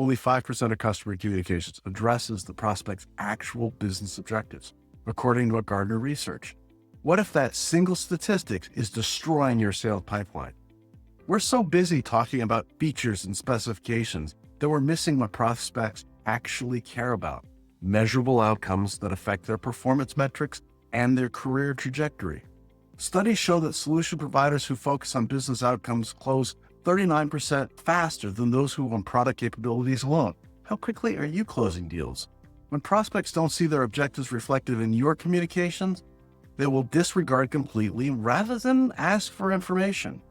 only 5% of customer communications addresses the prospect's actual business objectives, according to a Gartner research. What if that single statistic is destroying your sales pipeline? We're so busy talking about features and specifications that we're missing what prospects actually care about: measurable outcomes that affect their performance metrics and their career trajectory. Studies show that solution providers who focus on business outcomes close 39% faster than those who want product capabilities alone. How quickly are you closing deals? When prospects don't see their objectives reflected in your communications, they will disregard completely rather than ask for information.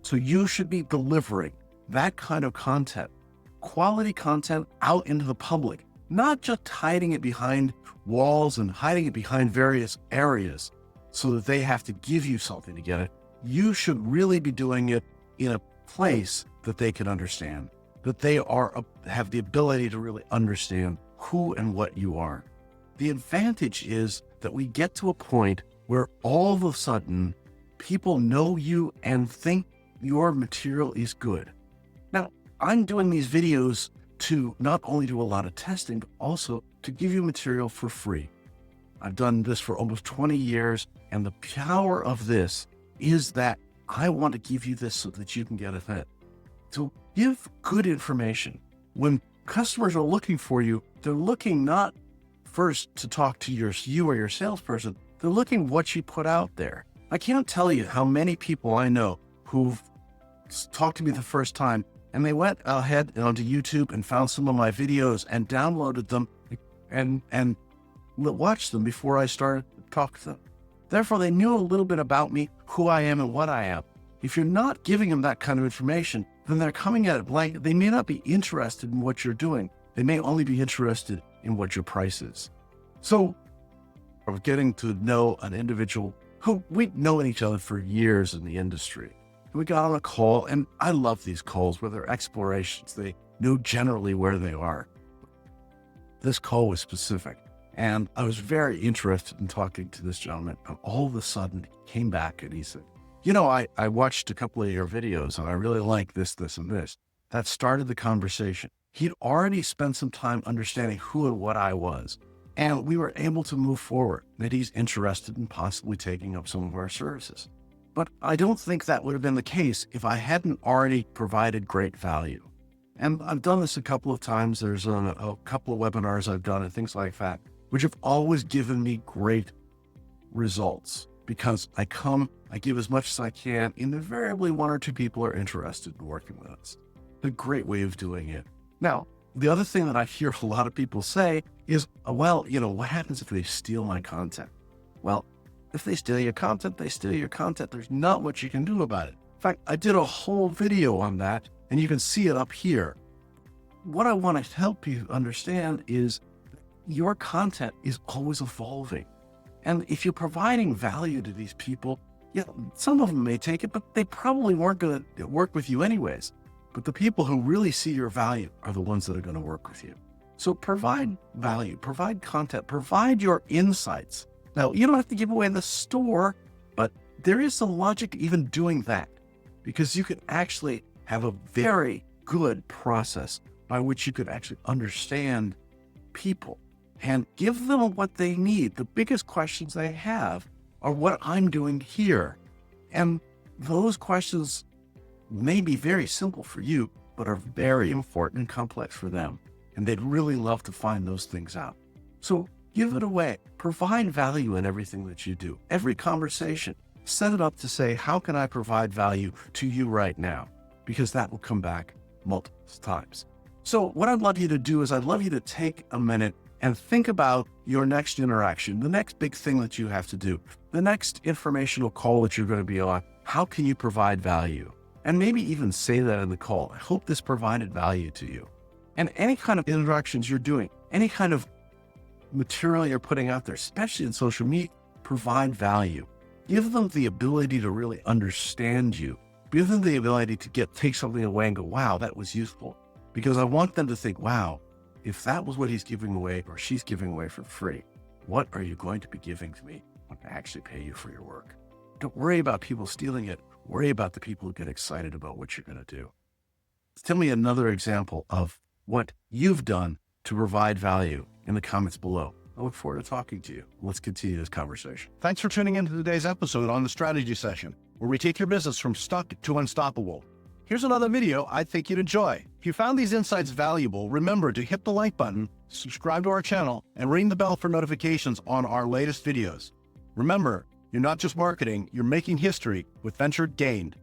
So you should be delivering that kind of content, quality content, out into the public, not just hiding it behind walls and hiding it behind various areas so that they have to give you something to get it. You should really be doing it in a place that they can understand, that they have the ability to really understand who and what you are. The advantage is that we get to a point where all of a sudden people know you and think your material is good. Now, I'm doing these videos to not only do a lot of testing, but also to give you material for free. I've done this for almost 20 years, and the power of this is that I want to give you this so that you can get ahead. So give good information. When customers are looking for you, they're looking not first to talk to you or your salesperson, they're looking what you put out there. I can't tell you how many people I know who've talked to me the first time and they went ahead onto YouTube and found some of my videos and downloaded them and watched them before I started talking to them. Therefore, they knew a little bit about me, who I am and what I am. If you're not giving them that kind of information, then they're coming at it blank. They may not be interested in what you're doing. They may only be interested in what your price is. So of getting to know an individual who we've known each other for years in the industry. We got on a call, and I love these calls where they're explorations. They know generally where they are. This call was specific, and I was very interested in talking to this gentleman. And all of a sudden, he came back and he said, I watched a couple of your videos and I really like this, this, and this. That started the conversation. He'd already spent some time understanding who and what I was, and we were able to move forward, that he's interested in possibly taking up some of our services. But I don't think that would have been the case if I hadn't already provided great value. And I've done this a couple of times. There's a couple of webinars I've done and things like that, which have always given me great results because I give as much as I can, and invariably one or two people are interested in working with us. A great way of doing it. Now, the other thing that I hear a lot of people say is, what happens if they steal my content? Well, if they steal your content, they steal your content. There's not much you can do about it. In fact, I did a whole video on that, and you can see it up here. What I want to help you understand is your content is always evolving. And if you're providing value to these people, some of them may take it, but they probably weren't going to work with you anyways. But the people who really see your value are the ones that are going to work with you. So provide value, provide content, provide your insights. Now, you don't have to give away the store, but there is some logic even doing that, because you can actually have a very good process by which you could actually understand people and give them what they need. The biggest questions they have are what I'm doing here. And those questions may be very simple for you, but are very important and complex for them. And they'd really love to find those things out. So give it away. Provide value in everything that you do. Every conversation, set it up to say, how can I provide value to you right now? Because that will come back multiple times. So what I'd love you to do is I'd love you to take a minute and think about your next interaction, the next big thing that you have to do, the next informational call that you're going to be on. How can you provide value? And maybe even say that in the call. I hope this provided value to you. And any kind of interactions you're doing, any kind of material you're putting out there, especially in social media, provide value. Give them the ability to really understand you. Give them the ability to take something away and go, wow, that was useful. Because I want them to think, wow, if that was what he's giving away or she's giving away for free, what are you going to be giving to me when I actually pay you for your work? Don't worry about people stealing it. Worry about the people who get excited about what you're going to do. Tell me another example of what you've done to provide value in the comments below. I look forward to talking to you. Let's continue this conversation. Thanks for tuning into today's episode on the Strategy Session, where we take your business from stuck to unstoppable. Here's another video I think you'd enjoy. If you found these insights valuable, remember to hit the like button, subscribe to our channel, and ring the bell for notifications on our latest videos. Remember, you're not just marketing, you're making history with Venture Gained.